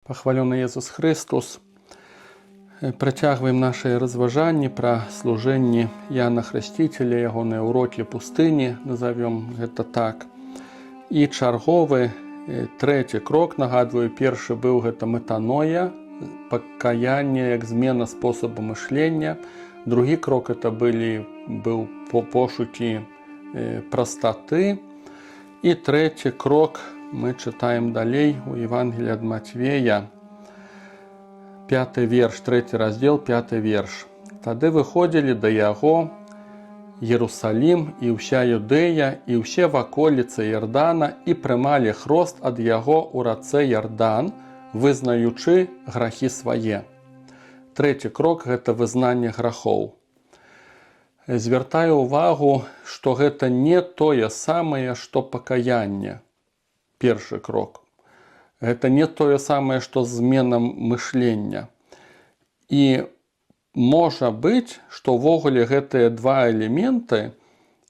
Пахвалёны Езус Христос. Працягваем нашыя разважанні пра служэнні Яна Хрысціцеля, ягоныя ўрокі пустыні, назовём гэта так. І чарговы трэці крок, нагадваю, першы быў гэта метаноя, пакаянне як змена спосабу мышлення. Другі крок это быў пошукі прастаты. І трэці крок мы чытаем далей у Евангелии ад Матвея, 5 верш, 3 раздзел, 5 верш. Тады выходзілі да яго Иерусалим і ўся Юдэя і ўсе ваколіцы Ярдана і прымалі хрост ад яго ў рацэ Ярдан, вызнаючы грахі свае. Трэці крок гэта вызнанне грахоў. Звяртаю ўвагу, што гэта не тое самае, што пакаянне. Першы крок. Гэта не тое самае, што змена мышлення. І можа быць, што ўвогуле гэтыя два элементы,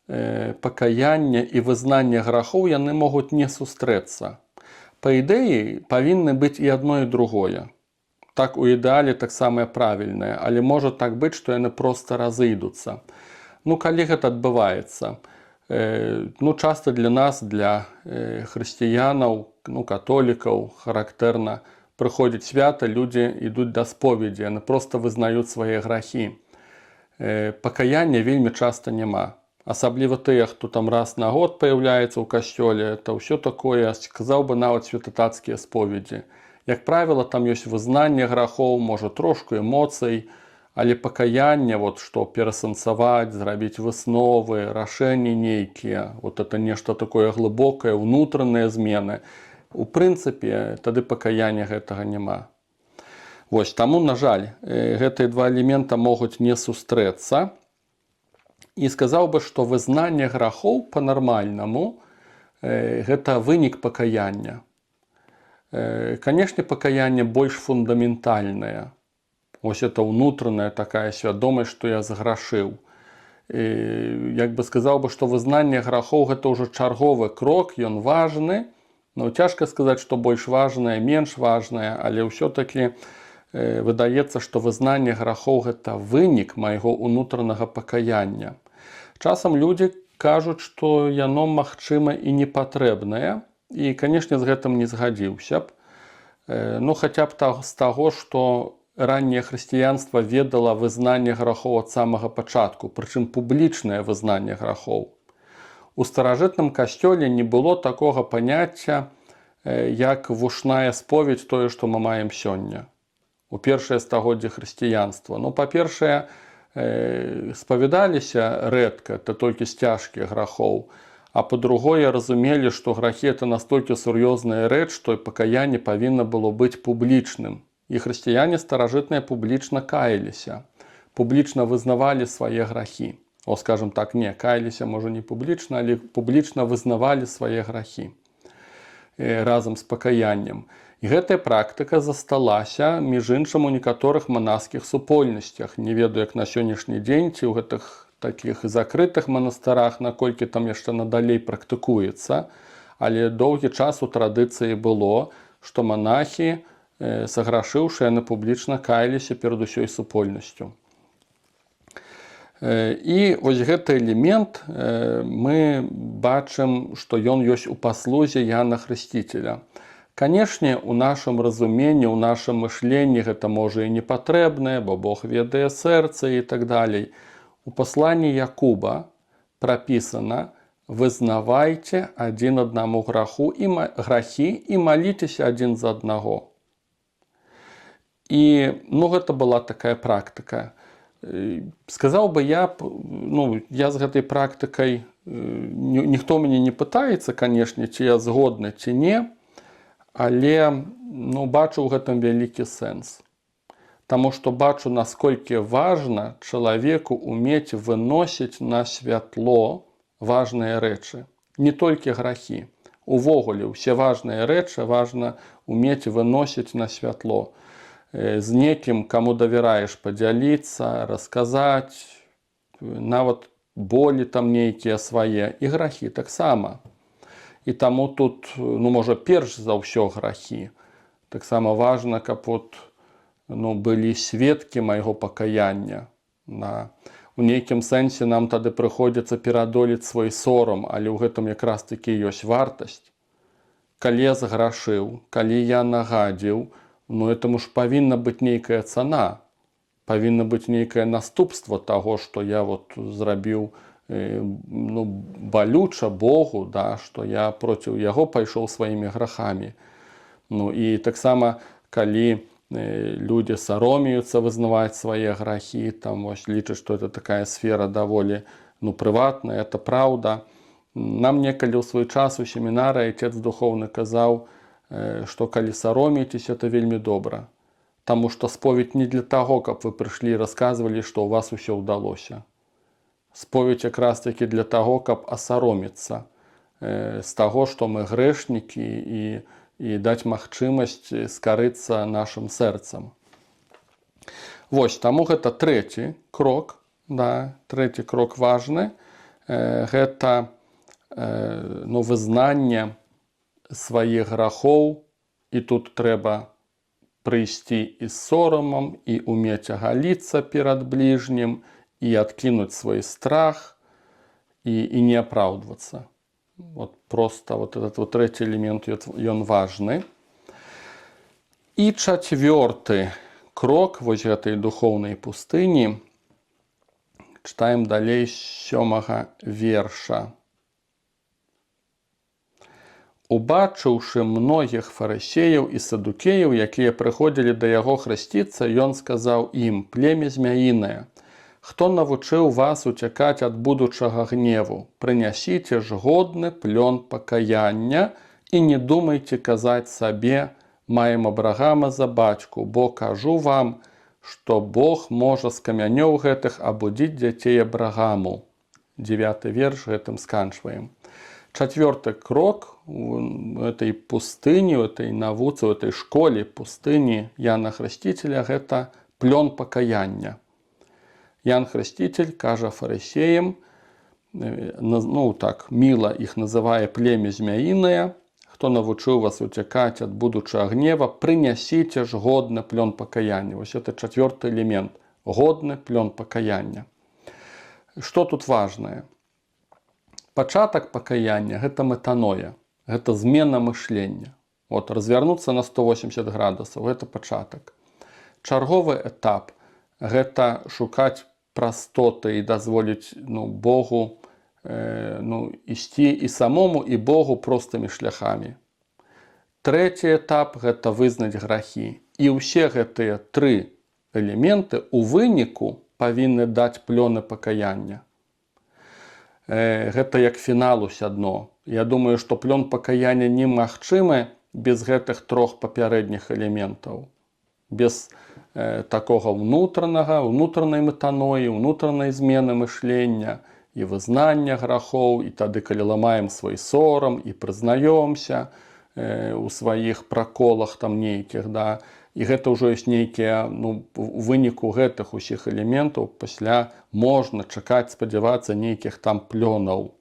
пакаяння і вызнання грахоў, яны могуць не сустрэцца. Па ідэі, павінны быць і адно, і другое. Так у ідэале таксама правільнае, але можа так быць, што яны проста разыйдуцца. Калі гэта адбываецца? Часта для нас, для хрысціянаў, католікаў, характэрна прыходзіць свята, людзі ідуць да споведзі, яны проста вызнаюць свае грахі. Пакаяння вельмі часта няма. Асабліва тыя, хто там раз на год паяўляецца ў касцёле, это ўсё такое, сказаў бы, нават святатацкія споведзі. Як правіла, там ёсць вызнанне грахоў, можа трошку эмоцый, але пакаянне, што перасэнсаваць, зрабіць высновы, рашэнні нейкія, это нешта такое глыбокае, ўнутраныя змены. У прынцыпе, тады пакаяння гэтага няма. Таму, на жаль, гэтыя два элемента могуць не сустрэцца. І сказаў бы, што вызнанне грахоў па-нармальнаму гэта вынік пакаяння. Канешне, пакаянне больш фундаментальнае. Это ўнутраная такая свядомасць, што я зграшыў. Як бы сказаў бы, што вызнанне грахоў гэта ўжо чарговы крок, ён важны. Цяжка сказаць, што больш важнае, менш важнае, але ўсё-такі выдаецца, што вызнанне грахоў гэта вынік майго ўнутранага пакаяння. Часам людзі кажуць, што яно магчыма і не патрэбнае, і, канешне, з гэтым не згадзіўся б. Хаця б з таго, што ранняе хрысціянства ведала вызнанне грахоў ад самага пачатку, прычым публічнае вызнанне грахоў. У старажытным касцёле не было такога паняцця, як вушная споведь, тое, што мы маем сёння. У першае стагоддзе хрысціянства. Па-першае, спавядаліся рэдка, это толькі з цяжкіх грахоў, а па-другое, разумелі, што грахі это настолькі сур'ёзная рэч, што і пакаянне павінна было быць публічным. І хрысціяне старажытныя публічна каяліся, публічна вызнавалі свае грахі. Скажем так, не, каяліся, можа, не публічна, але публічна вызнавалі свае грахі разам з пакаяннем. І гэтая практыка засталася, між іншым, у некаторых манаскіх супольнасцях. Не ведаю, як на сённяшні дзень, ці ў гэтых такіх закрытых манастырах, наколькі там яшчэ надалей практыкуецца, але доўгі час у традыцыі было, што манахі, саграшыўшы, яны публічна каяліся перад усёй супольнасцю. І гэты элемент мы бачым, што ён ёсць у паслузе Яна Хрысціцеля. Канешне, у нашым разуменні, у нашым мышленні гэта можа і не патрэбнае, бо Бог ведае сэрца і так далей. У пасланні Якуба прапісана: «Вызнавайце адзін аднаму грахі і маліцеся адзін за аднаго». І гэта была такая практыка. Сказаў бы я з гэтай практыкай, ніхто мяне не пытаецца, канешне, ці я згодны, ці не, але бачу ў гэтым вялікі сэнс. Таму што бачу, насколькі важна чалавеку умець выносіць на святло важныя рэчы. Не толькі грахі. Увогуле, усе важныя рэчы важна умець выносіць на святло. З некім, каму давяраеш, падзяліцца, расказаць, нават болі там нейкія свае, і грахі таксама. І таму тут, можа, перш за ўсё грахі. таксама важна, каб былі сведкі майго пакаяння. У нейкім сэнсе нам тады прыходзіцца пераадолець свой сорам, але ў гэтым якраз такі ёсць вартасць. Калі я зграшыў, калі я нагадзіў, этаму ж павінна быць нейкая цана, павінна быць нейкае наступства таго, што я зрабіў балюча Богу, што я проціў яго пайшоў сваімі грахамі. І таксама, калі людзі саромеюцца вызнаваць свае грахі, лічаць, што это такая сфера даволі прыватная, это праўда. Нам некалі ў свой час у семінары отец духовны казаў, што калі саромеецеся, это вельмі добра. Таму што споведь не для таго, каб вы прыйшлі і расказвалі, што ў вас усё ўдалося. Споведь якраз такі для таго, каб асаромецца з таго, што мы грэшнікі, і даць магчымасць скарыцца нашым сэрцам. Таму гэта трэці крок, трэці крок важны. Гэта вызнанне сваіх грахоў, і тут трэба прыйсці і з сорамам, і ўмець агаліцца перад бліжнім, і адкінуць свой страх, і не апраўдвацца. Просто этот трэці элемент, ён важны. І чацвёрты крок гэтай духоўнай пустыні. Чытаем далей з 7 верша. Убачыўшы многіх фарысеяў і садукеяў, якія прыходзілі да яго хрысціцца, ён сказаў ім: «Племя змяінае, хто навучыў вас уцякаць ад будучага гневу? Прынясіце ж годны плён пакаяння і не думайце казаць сабе: маем Абрагама за бацьку, бо кажу вам, што Бог можа з камянёў гэтых абудзіць дзяцей Абрагаму». 9 верш гэтым сканчваем. Чацвёрты крок у этой пустыні, у этой навуцы, у этой школе пустыні Яна Хрысціцеля — гэта плён пакаяння. Ян Хрысціцель кажа фарысеям, міла іх называе племя змяінае, хто навучыў вас уцякаць ад будучага гнева, прынясіце ж годны плён пакаяння. Это чацвёрты элемент — годны плён пакаяння. Што тут важнае? Пачатак пакаяння — гэта метаноя, гэта змена мышлення. Развярнуцца на 180 градусаў — гэта пачатак. Чарговы этап — гэта шукаць прастоты і дазволіць Богу ісці і самому, і Богу простымі шляхамі. Трэці этап — гэта вызнаць грахі. І ўсе гэтыя тры элементы ў выніку павінны даць плёны пакаяння. Гэта як фінал усё адно. Я думаю, што плён пакаяння немагчымы без гэтых трох папярэдніх элементаў. Без такога унутранай метаноі, унутранай змены мышлення і вызнання грахоў, і тады, калі ламаем свой сорам і прызнаёмся у сваіх праколах нейкіх, і гэта ўжо ёсць нейкія, у выніку гэтых усіх элементаў пасля можна чакаць, спадзявацца нейкіх плёнаў.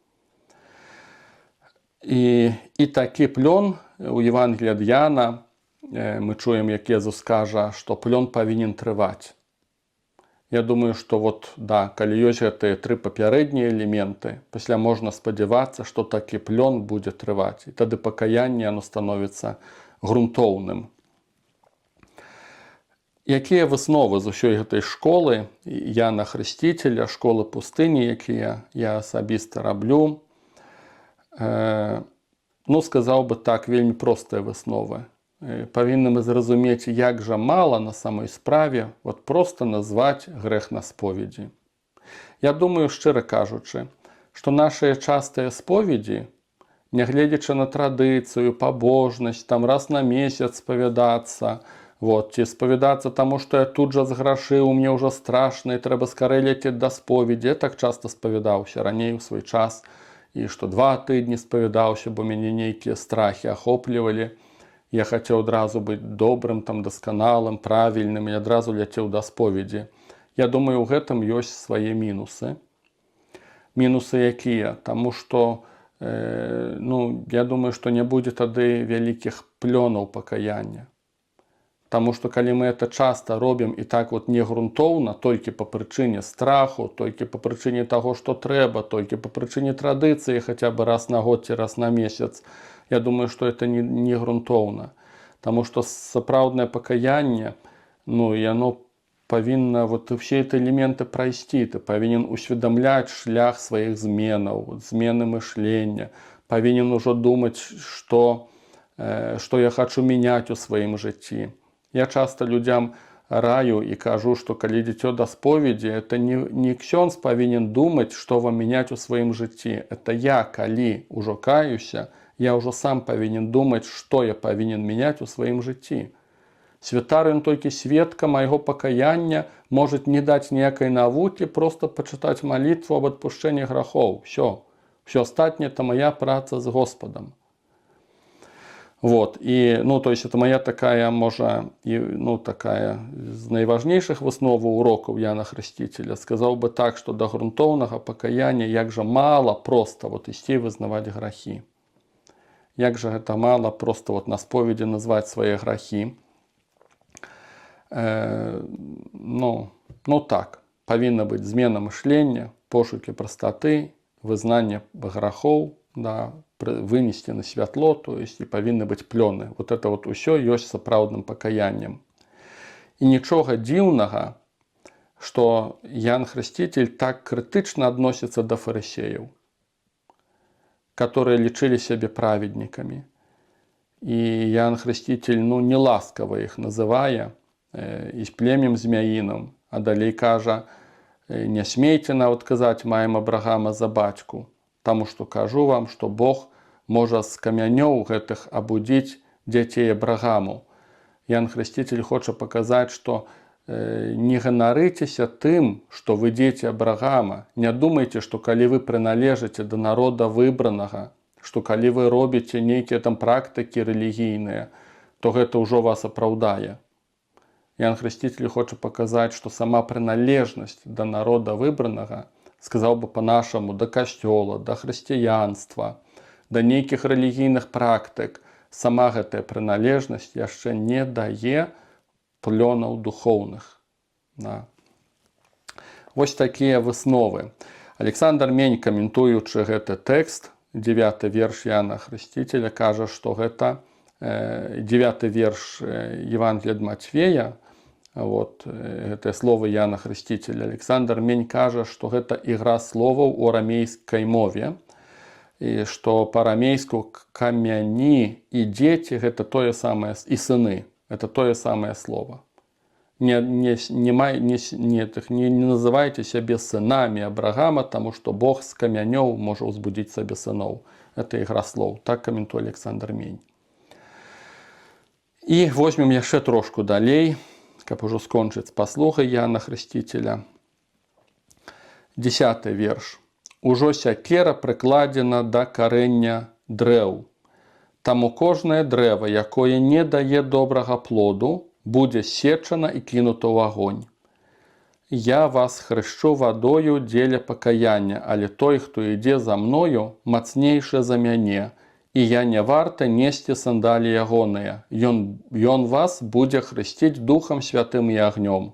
І такі плён у Евангеліі ад Яна мы чуем, як Езус кажа, што плён павінен трываць. Я думаю, што калі ёсць гэтыя тры папярэднія элементы, пасля можна спадзявацца, што такі плён будзе трываць. І тады пакаянне становіцца грунтоўным. Якія высновы з усёй гэтай школы Яна Хрысціцеля, школы пустыні, якія я асабіста раблю? Сказаў бы так, вельмі простыя высновы. Павінны мы зразумець, як жа мала на самой справе проста назваць грэх на споведзі. Я думаю, шчыра кажучы, што нашыя частыя споведзі, нягледзячы на традыцыю, пабожнасць, раз на месяц спавядацца, ці спавядацца таму, што я тут жа зграшыў, мне ўжо страшна, і трэба скарэй ляцець да споведзі. Я так часта спавядаўся раней у свой час, і што 2 тыдні спавядаўся, бо мяне нейкія страхі ахоплівалі. Я хацеў адразу быць добрым, дасканалым, правільным, і адразу ляцеў да споведзі. Я думаю, у гэтым ёсць свае мінусы. Мінусы якія? Таму што, я думаю, што не будзе тады вялікіх плёнаў пакаяння. Таму што калі мы это часта робім і так вот негрунтоўна, толькі па прычыне страху, толькі па прычыне таго, што трэба, толькі па прычыне традыцыі, хаця бы раз на год ці раз на месяц, я думаю, што это не грунтоўна. Таму што сапраўднае пакаянне, ну, яно павінна вот усе эти элементы прайсці. Ты павінен усведамляць шлях сваіх зменаў, змены мышлення, павінен ужо думаць, што я хачу мяняць у сваім жыцці. Я часта людзям раю і кажу, што калі дзіцё да споведзі, это не ксёндз павінен думаць, што вам мяняць у сваім жыцці. Это я, калі ўжо каюся, я ўжо сам павінен думаць, што я павінен мяняць у сваім жыцці. Святар, ён толькі сведка майго пакаяння, можа не даць ніякай навукі, проста пачытаць малітву об адпушчэнні грахоў. Всё астатняе — это моя праца з Господам. Вот, і, ну, то есть это моя такая, можа, ну, такая з найважнейшых высноваў урокаў Яна Хрысціцеля. Сказаў бы так, што да грунтоўнага пакаяння як жа мала проста вот ісці і вызнаваць грахі. Як жа гэта мала проста вот на споведзі назваць свае грахі. Ну так, павінна быць змена мышлення, пошукі прастаты, вызнанне грахоў, да, вынесці на святло, то есть і павінны быць плёны. Вот это вот усё ёсць сапраўдным пакаяннем. І нічога дзіўнага, што Ян Хрысціцель так крытычна адносіцца да фарысеяў, которые лічылі сябе праведнікамі. І Ян Хрысціцель, ну, неласкава іх называе, і з племем змяіным, а далей кажа: не смейце нават казаць маем Абрагама за бацьку, таму што кажу вам, што Бог можа з камянёў гэтых абудзіць дзяцей Абрагаму. Ян Хрысціцель хоча паказаць, што не ганарыцеся тым, што вы дзеці Абрагама. Не думайце, што калі вы прыналежыце да народа выбранага, што калі вы робіце нейкія там практыкі рэлігійныя, то гэта ўжо вас апраўдае. Ян Хрысціцель хоча паказаць, што сама прыналежнасць да народа выбранага, сказаў бы па-нашаму, да касцёла, да хрысціянства, да нейкіх рэлігійных практык, сама гэтая прыналежнасць яшчэ не дае плёнаў духоўных. Да. Вось такія высновы. Александр Мень, каментуючы гэты тэкст, 9 верш Яна Хрысціцеля, кажа, што гэта 9 верш Евангелія ад Матвея, вот, гэтыя словы Яна Хрысціцеля. Александр Мень кажа, што гэта ігра словаў у арамейскай мове, і што па-арамейску камяні і дзеці — гэта тое самае, і сыны — это тое самае слово. Не называйце сябе сынамі Абрагама, таму што Бог з камянёў можа ўзбудзіць сабе сыноў. Это ігра слоў. Так каментуе Александр Мень. І возьмем яшчэ трошку далей, каб ужо скончыць паслугай Яна Хрысціцеля. 10 верш. Ужо сякера прыкладзена да карэння дрэў. Таму кожнае дрэва, якое не дае добрага плоду, будзе сечана і кінута ў агонь. Я вас хрышчу вадою дзеля пакаяння, але той, хто ідзе за мною, мацнейшы за мяне, і я не варта несці сандалі ягоныя. Ён вас будзе хрысціць Духам Святым і агнём.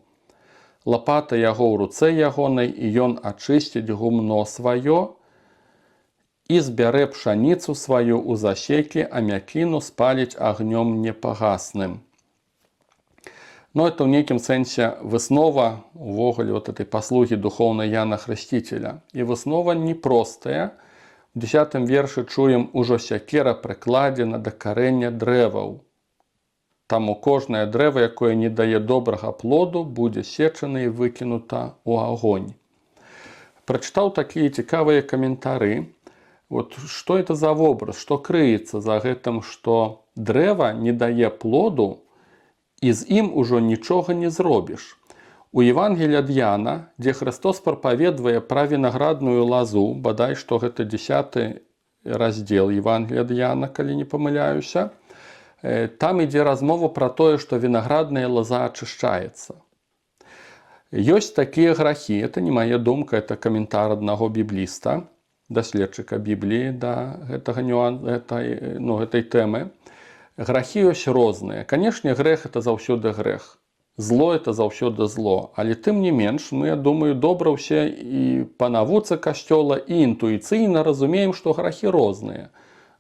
Лапата яго ў руцэ ягонай, і ён ачысціць гумно сваё і збярэ пшаніцу сваю ў засекі, а мякіну спаліць агнём непагасным. Но это ў нейкім сэнсе выснова увогуле вот этой паслугі духоўнай Яна Хрысціцеля. І выснова непростая. У 10 вершы чуем: ужо сякера прыкладзена да карэння дрэваў. Таму кожнае дрэва, якое не дае добрага плоду, будзе сечана і выкінута ў агонь. Прачытаў такія цікавыя каментары. Вот што это за вобраз, што крыецца за гэтым, што дрэва не дае плоду, і з ім ужо нічога не зробіш. У Евангеліі ад Яна, дзе Хрыстос прапаведвае пра вінаградную лазу, бадай што гэта 10 раздзел Евангелія ад Яна, калі не памыляюся, там ідзе размова пра тое, што вінаградная лаза ачышчаецца. Ёсць такія грахі, это не мая думка, это каментар аднаго бібліста, даследчыка Бібліі да гэтай тэмы. Грахі ёсць розныя. Канешне, грэх это заўсёды грэх. Зло это заўсёды зло. Але тым не менш, мы, я думаю, добра ўсе і па навуцы Касцёла, і інтуіцыйна разумеем, што грахі розныя.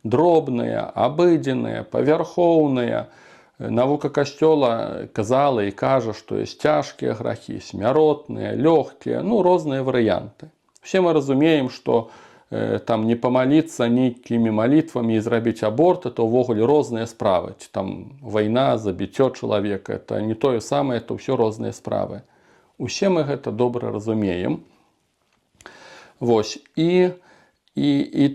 Дробныя, абыдзеныя, павярхоўныя. Навука Касцёла казала і кажа, што ёсць цяжкія грахі, смяротныя, лёгкія, розныя варыянты. Все мы разумеем, што там не памаліцца нейкімі малітвамі і зрабіць аборт, это ўвогуле розныя справы. Ці там вайна, забіццё чалавека, это не тое самае, это ўсё розныя справы. Усе мы гэта добра разумеем. Вось. І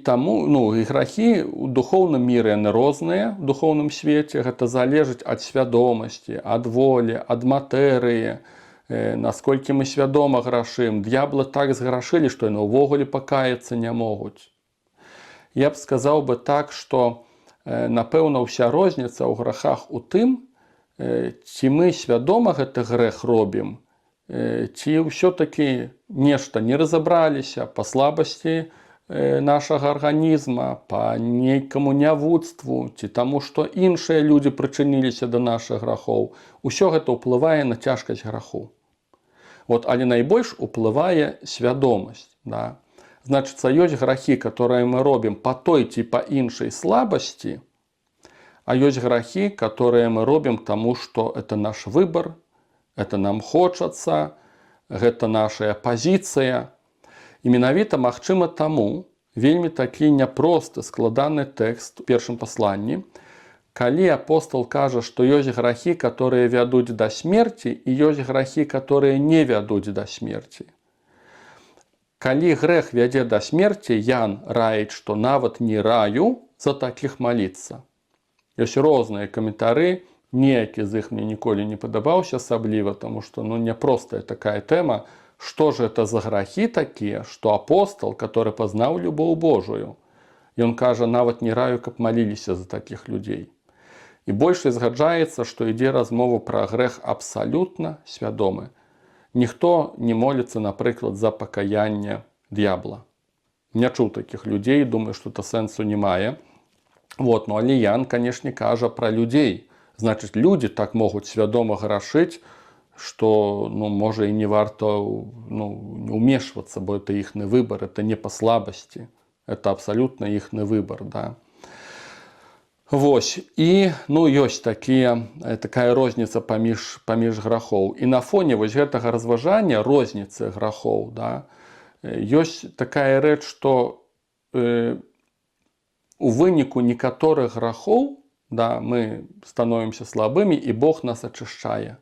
таму, і грахі ў духоўным міры яны розныя, у духоўным свеце. Гэта залежыць ад свядомасці, ад волі, ад матэрыі, насколькі мы свядома грашым. Д'яблы так зграшылі, што яны ўвогуле пакаяцца не могуць. Я б сказаў бы так, што, напэўна, ўся розніца ў грахах у тым, ці мы свядома гэты грэх робім, ці ўсё-такі нешта не разабраліся па слабасці нашага арганізма, па нейкаму нявуцтву, ці таму, што іншыя людзі прычыніліся да нашых грахоў. Усё гэта ўплывае на цяжкасць граху. Але найбольш уплывае свядомасць. Да? Значыцца, ёсць грахі, которые мы робім па той ці па іншай слабасці, а ёсць грахі, которые мы робім таму, што это наш выбар, это нам хочацца, гэта наша пазіцыя. І менавіта, магчыма, таму вельмі такі няпросты, складаны тэкст у першым пасланні, калі апостол кажа, што ёсць грахі, которые вядуць да смерці, і ёсць грахі, которые не вядуць да смерці. Калі грэх вядзе да смерці, Ян раіць, што нават не раю за такіх маліцца. Ёсць розныя каментары, ніякі з іх мне ніколі не падабаўся асабліва, таму што няпростая такая тэма, што ж это за грахі такія, што апостол, который пазнаў любоў Божую, ён кажа, нават не раю, каб маліліся за такіх людзей. І большасць згаджаецца, што ідзе размова пра грэх абсалютна свядомы. Ніхто не моліцца, напрыклад, за пакаянне д'ябла. Не чуў такіх людзей, думаю, што это сэнсу не мае. Але Ян, канешне, кажа пра людзей. Значыць, людзі так могуць свядома грашыць, што, можа, і не варта умешвацца, бо это іхны выбар, это не па слабасці. Это абсалютна іхны выбар, да. Вось. І, ёсць такая розніца паміж грахоў. І на фоне вось гэтага разважання, розніцы грахоў, да, ёсць такая рэч, што у выніку некаторых грахоў, да, мы становімся слабымі, і Бог нас ачышчае.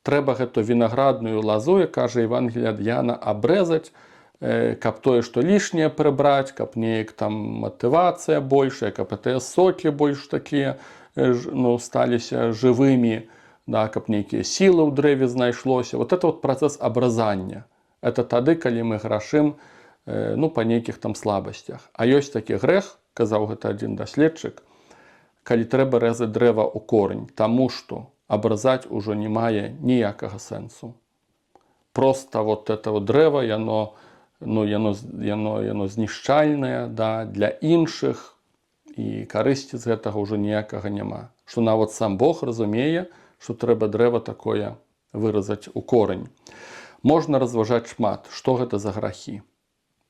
Трэба гэту вінаградную лазу, як кажа Евангелие ад Яна, абрэзаць, каб тое, што лішняе прыбраць, каб неяк там матывацыя большая, каб гэтыя сокі больш такія сталіся жывымі, да, каб нейкія сілы ў дрэве знайшлося. Вот это працэс абразання. Это тады, калі мы грашым па нейкіх там слабасцях. А ёсць такі грэх, казаў гэта адзін даследчык, калі трэба рэзаць дрэва ў корань, таму што абразаць ужо не мае ніякага сэнсу. Проста это дрэва, яно знішчальнае, да, для іншых, і карысці з гэтага ўжо ніякага няма. Што нават сам Бог разумее, што трэба дрэва такое выразаць у корань. Можна разважаць шмат, што гэта за грахі.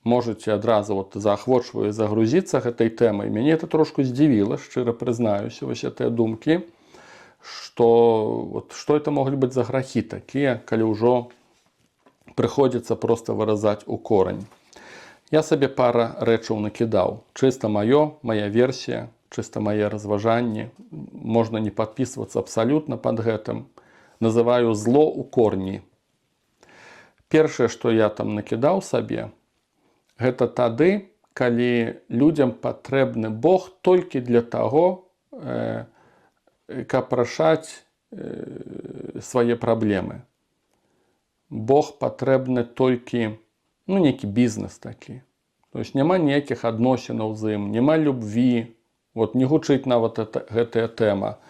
Можаце адразу заахвочваю загрузіцца гэтай тэмай. Мяне это трошку здзівіла, шчыра прызнаюся, вось гэтыя думкі, што это могуць быць за грахі такія, калі ўжо прыходзіцца проста выразаць у корань. Я сабе пара рэчаў накідаў. Чыста моя версія, чыста мае разважанні. Можна не падпісвацца абсалютна пад гэтым. Называю зло ў корні. Першае, што я там накідаў сабе, гэта тады, калі людзям патрэбны Бог толькі для таго, каб рашаць свае праблемы. Бог патрэбны толькі, нейкі бізнес такі. То есть няма ніякіх адносінаў з ім, няма любві. Не гучыць нават гэтая тэма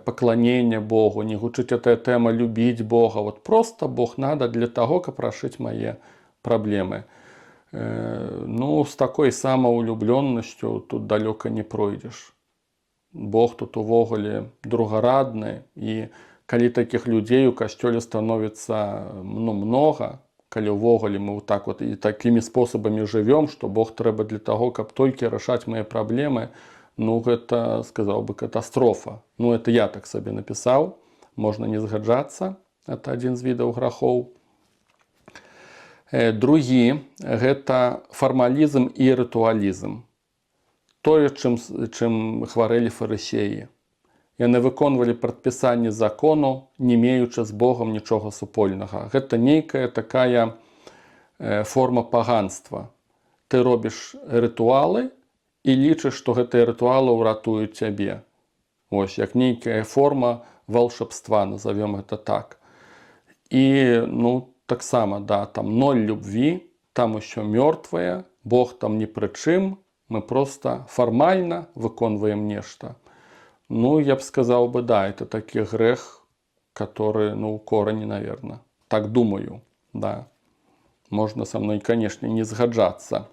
пакланення Богу, не гучыць гэтая тэма любіць Бога. Просто Бог надо для таго, каб рашыць мае праблемы. З такой самаўлюблённасцю тут далёка не пройдзеш. Бог тут увогуле другарадны, і калі такіх людзей у касцёле становіцца многа, калі ўвогуле мы вот так вот і такімі спосабамі жывём, што Бог трэба для таго, каб толькі рашаць мае праблемы, гэта, сказаў бы, катастрофа. Это я так сабе напісаў, можна не згаджацца, это адзін з відаў грахоў. Другі – гэта фармалізм і рытуалізм. Тое, чым хварэлі фарысеі. Яны выконвалі прадпісанні закону, не меючы з Богом нічога супольнага. Гэта нейкая такая форма паганства. Ты робіш рытуалы і лічыш, што гэтыя рытуалы ўратуюць цябе. Вось, як нейкая форма волшебства, назовем гэта так. І, таксама, да, там ноль любві, там усё мёртвае, Бог там ні пры чым, мы просто фармальна выконваем нешта. Я б сказаў бы, да, это такі грэх, который, у корані, наверное. Так думаю, да. Можна са мной, конечно, не згаджацца.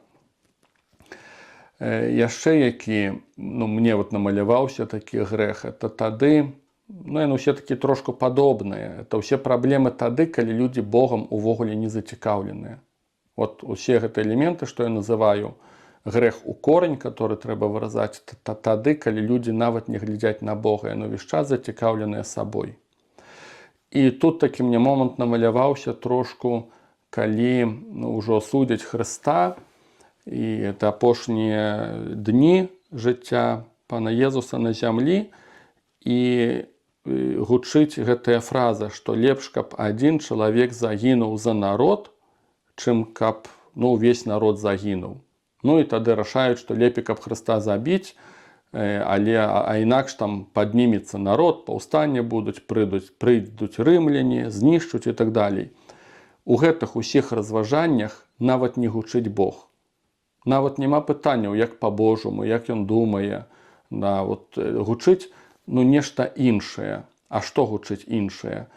Яшчэ які, мне намаляваўся такі грэх, это тады, яны ўсе такі трошку падобныя. Это ўсе праблемы тады, калі людзі Богам увогуле не зацікаўленыя. Усе гэтыя элементы, што я называю, грэх у корань, который трэба выразаць, тады, калі людзі нават не глядзяць на Бога, яны ўвесь час зацікаўленыя сабой. І тут такі мне момант намаляваўся трошку, калі ўжо судзяць Хрыста, і это апошнія дні жыцця Пана Езуса на зямлі, і гучыць гэтая фраза, што лепш, каб адзін чалавек загінуў за народ, чым каб увесь народ загінуў. І тады рашаюць, што лепей, каб Хрыста забіць, а інакш там паднімецца народ, паўстанне будуць, прыйдуць рымляне, знішчуць і так далей. У гэтых усіх разважаннях нават не гучыць Бог. Нават няма пытанняў, як па-божаму, як ён думае. Гучыць нешта іншае. А што гучыць іншае?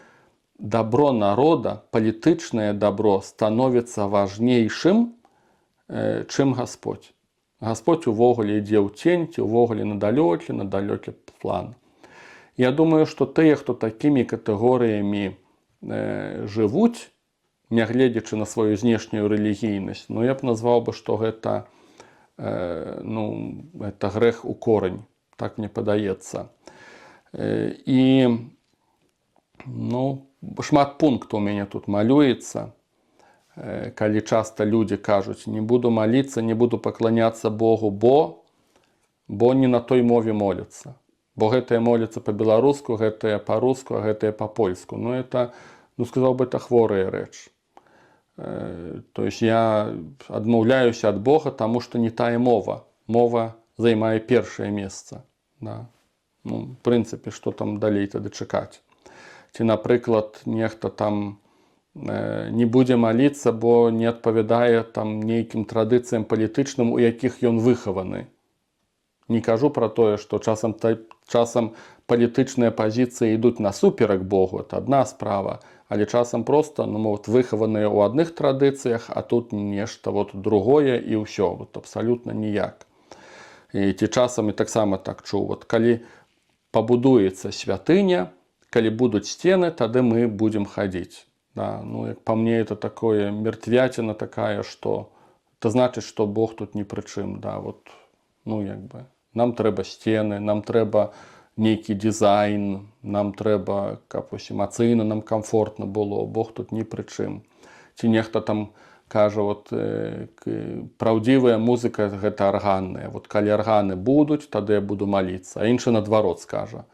Дабро народа, палітычнае дабро становіцца важнейшым, чым Гасподь. Гасподь увогуле ідзе ў цень, ці увогуле на далёкі план. Я думаю, што тыя, хто такімі катэгорыямі жывуць, нягледзячы на сваю знешнюю рэлігійнасць, я б назваў бы, што гэта грэх у корань. Так мне падаецца. І шмат пунктаў у мяне тут малюецца. Калі часта людзі кажуць, не буду маліцца, не буду пакланяцца Богу, бо не на той мове моляцца. Бо гэтыя моляцца па-беларуску, гэтыя па-руску, а гэтыя па-польску. Это, сказаў бы, это хворая рэч. То есть я адмаўляюся ад Бога, таму што не тая мова. Мова займае першае месца. В прынцыпе, што там далей тады чакаць. Ці, напрыклад, нехта там не будзе маліцца, бо не адпавядае там нейкім традыцыям палітычным, у якіх ён выхаваны. Не кажу пра тое, што часам палітычныя пазіцыі ідуць насуперак Богу, это адна справа, але часам проста выхаваныя ў адных традыцыях, а тут нешта другое і ўсё, абсалютна ніяк. Ці часам і таксама так чуў, калі пабудуецца святыня, калі будуць сцены, тады мы будзем хадзіць. Як по мне, это такое мертвятина такая, что это значит, что Бог тут ни при чым. Нам трэба сцены, нам трэба нейкі дизайн, нам трэба, каб эмацыйна нам комфортно было, Бог тут ни при чым. Ці нехта там кажа, праўдзівая музыка гэта арганная. Калі арганы будуць, тады я буду маліцца. А іншы наадварот скажа.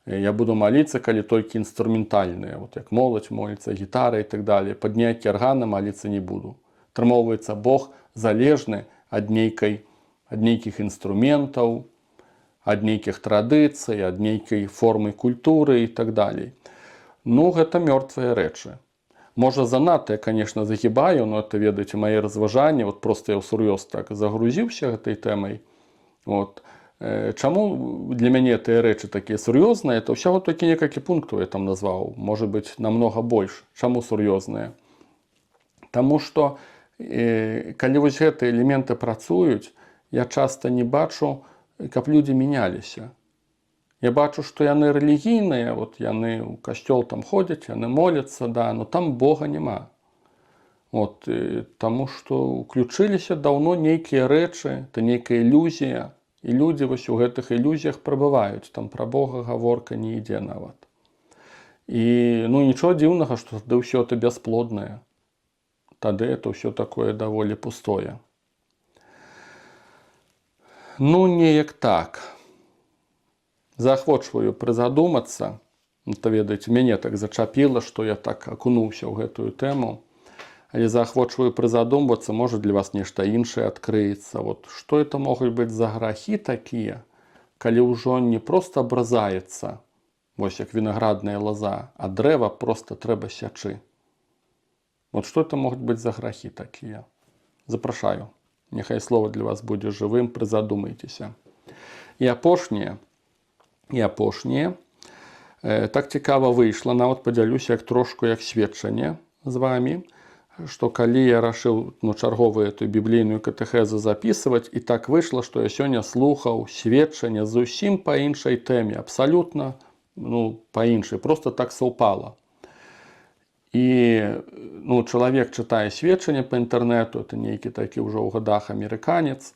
Я буду маліцца, калі толькі інструментальныя, як моладзь моліцца, гітара і так далее. Пад ніякі арганы маліцца не буду. Атрымоўваецца, Бог залежны ад нейкіх інструментаў, ад нейкіх традыцый, ад нейкай формы культуры і так далей. Гэта мёртвыя рэчы. Можа, занадта я, конечно, загибаю, но это, ведаеце, мае разважанні. Просто я ўсур'ёз так загрузіўся гэтай тэмай. Чаму для мяне тыя рэчы такія сур'ёзныя? Это ўсяго толькі некалькі пунктаў я там назваў. Можа быць, намнога больш. Чаму сур'ёзныя? Таму што, калі вось гэтыя элементы працуюць, я часта не бачу, каб людзі мяняліся. Я бачу, што яны рэлігійныя, вот яны ў касцёл там ходзяць, яны моляцца, да, но там Бога няма. Вот, таму што ўключыліся даўно нейкія рэчы, это нейкая ілюзія, і людзі вось у гэтых ілюзіях прабываюць, там пра Бога гаворка не ідзе нават. І ну нічого дзіўнага, што тады ўсё это бясплоднае. Тады это ўсё такое даволі пустое. Ну, неяк так. Заахвочваю прызадумацца. То, ведаеце, мяне так зачапіла, што я так акунуўся ў гэтую тэму. Але заахвочваю прызадумвацца, можа для вас нешта іншае адкрыецца. Вот, што это могуць быць за грахі такія, калі ўжо не проста абразаецца, вось як вінаградная лаза, а дрэва проста трэба сячы. Вот што это могуць быць за грахі такія? Запрашаю. Няхай слова для вас будзе жывым, прызадумайцеся. І апошняе. Так цікава выйшла, нават падзялюся як трошку як сведчанне з вамі, што калі я рашыў чарговую эту біблійную катэхезу запісваць, і так выйшла, што я сёння слухаў сведчанне зусім па іншай тэме, абсалютна па іншай, просто так саўпала. І чалавек чытае сведчанне па інтэрнэту, это нейкі такі ўжо ў гадах амерыканец,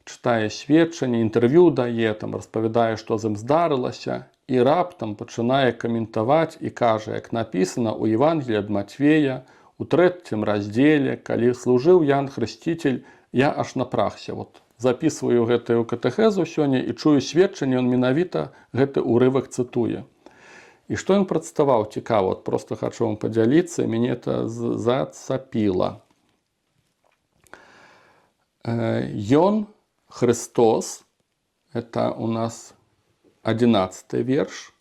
чытае сведчанне, інтэрв'ю дае, там распавядае, што з ім здарылася, і раптам пачынае каментаваць і кажа, як напісана ў Евангеліі ад Матвея, у 3 раздзеле, калі служыў Ян Хрысціцель, я аж напрагся. Вот, записываю гэтую катэхезу сёння і чую сведчанне, ён менавіта гэты ўрывак цытуе. І што ён прадставаў цікава, вот просто хочу вам падзяліцца, мяне это зацапіла. Ён, Христос, это у нас 11 верш,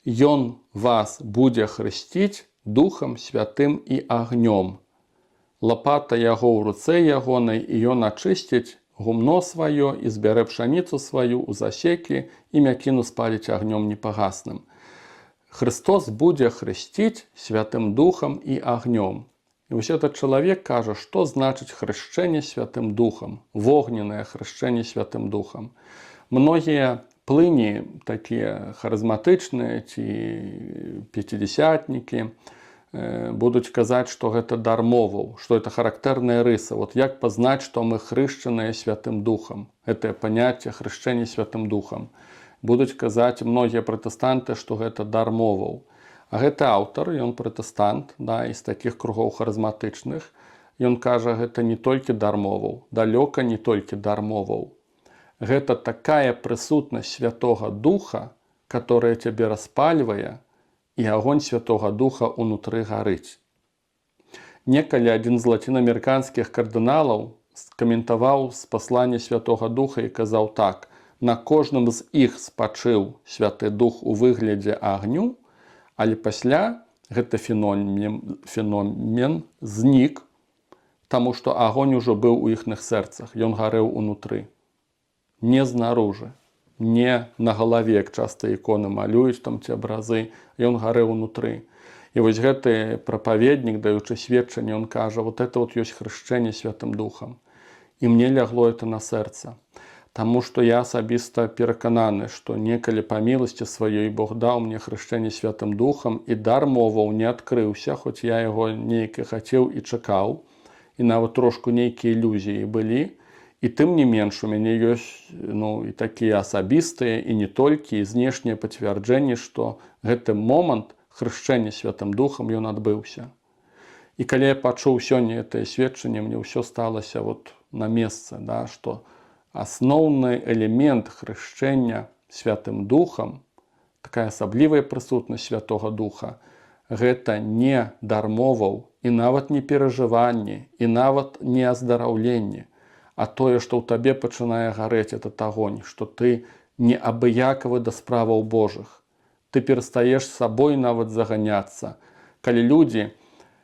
ён вас будзе хрысціць Духам Святым і агнём. Лапата яго ў руцэ ягонай, і ён ачысціць гумно сваё і збярэ пшаніцу сваю ў засекі, і мякіну спаліць агнём непагасным. Христос будзе хрысціць Святым Духам і агнём. І вось этот чалавек кажа, што значыць хрышчэнне Святым Духам, вогненнае хрышчэнне Святым Духам. Многія плыні, такія харызматычныя ці пяцідзясятнікі, будуць казаць, што гэта дар моваў, што это характэрная рыса. Вот як пазнаць, што мы хрышчаныя Святым Духам? Гэтае паняцце хрышчэння Святым Духам. Будуць казаць многія пратэстанты, што гэта дар моваў. А гэты аўтар, ён пратэстант, да, з такіх кругоў харызматычных, ён кажа, гэта не толькі дар моваў, далёка не толькі дар моваў. Гэта такая прысутнасць Святога Духа, которая цябе распальвае, і агонь Святога Духа ўнутры гарыць. Некалі адзін з лацінаамерыканскіх кардыналаў каментаваў з паслання Святога Духа і казаў так: на кожным з іх спачыў Святы Дух у выглядзе агню, але пасля гэты феномен знік, таму што агонь ужо быў у іхных сэрцах, ён гарэў унутры. Не знаружы, не на галаве, як часта іконы малююць там ці абразы, ён гарэў унутры. І вось гэты прапаведнік, даючы сведчанне, он кажа, вот это вот ёсць хрышчэнне Святым Духам. І мне лягло это на сэрца. Таму што я асабіста перакананы, што некалі па міласці сваёй Бог даў мне хрышчэнне Святым Духам, і дар моваў не адкрыўся, хоць я яго нейк хацеў і чакаў, і нават трошку нейкія ілюзіі былі. І тым не менш у мяне ёсць і такія асабістыя, і не толькі, і знешнія пацвярджэнні, што гэты момант хрышчэння Святым Духам ён адбыўся. І калі я пачуў сёння гэтае сведчанне, мне ўсё сталася вот на месцы, да, што асноўны элемент хрышчэння Святым Духам, такая асаблівая прысутнасць Святога Духа, гэта не дар моваў, і нават не перажыванне, і нават не аздараўленне, а тое, што ў табе пачынае гарэць этот агонь, што ты не абыякавы да справаў Божых. Ты перастаеш сабой нават заганяцца. Калі людзі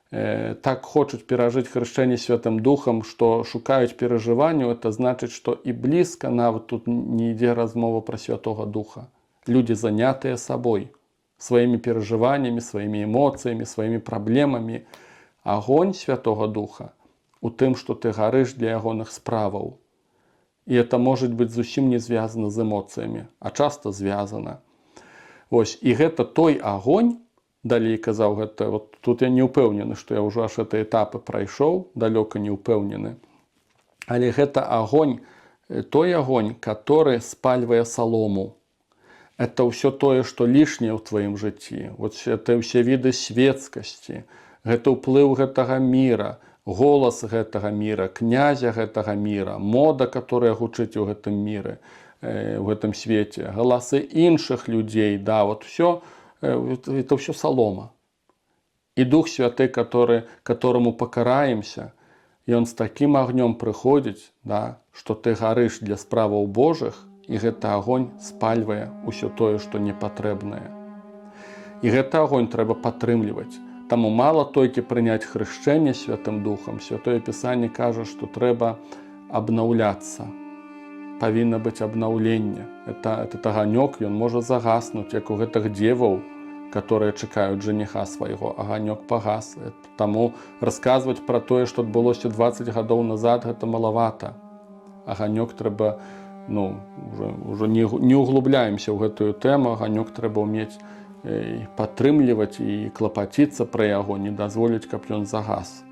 так хочуць перажыць хрышчэнне Святым Духам, што шукаюць перажыванню, это значыць, што і блізка нават тут не ідзе размова пра Святога Духа. Людзі занятыя сабой, сваімі перажываннямі, сваімі эмоцыямі, сваімі праблемамі. Агонь Святога Духа у тым, што ты гарыш для ягоных справаў. І это может быть зусім не звязана з эмоцыямі, а часто звязана. Вось, і гэта той агонь, далей казаў гэта, вот тут я не ўпэўнены, што я ўжо аж гэты этапы прайшоў, далёка не ўпэўнены. Але гэта агонь, той огонь, который спальвае солому. Это ўсё тое, што лішняе ў тваім жыцці. Вот это ўсе віды светскасці, гэта ўплыў гэтага міра, голас гэтага міра, князя гэтага міра, мода, которая гучыць у гэтым міры, в гэтым свеце, галасы іншых людзей, да, вот все, это все солома. И Дух Святы, которому покараемся, и он с таким огнем приходит, да, что ты горишь для справаў Божых, и гэта огонь спальвае ўсё тое, что непатрэбнае. И гэта огонь трэба падтрымліваць. Таму мало толькі прыняць хрышчэнне Святым Духом. Святое Писание кажа, что трэба обновляться. Павінна быць обновленне. Этот огонек, он может загаснуть, як у гэтых деваў, которые чекают жениха своего. Огонек погас. Тому рассказывать про то, что отбылося 20 годов назад, это маловато. Огонек трэба, уже не углубляемся в гэтую тему, огонек трэба уметь падтрымліваць і клапаціцца пра яго, не дазволіць, каб ён загас.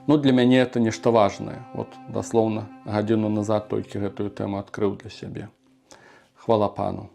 Для мяне это нешта важнае. Вот, дословно, гадзіну назад толькі гэтую тему адкрыў для сябе. Хвала Пану.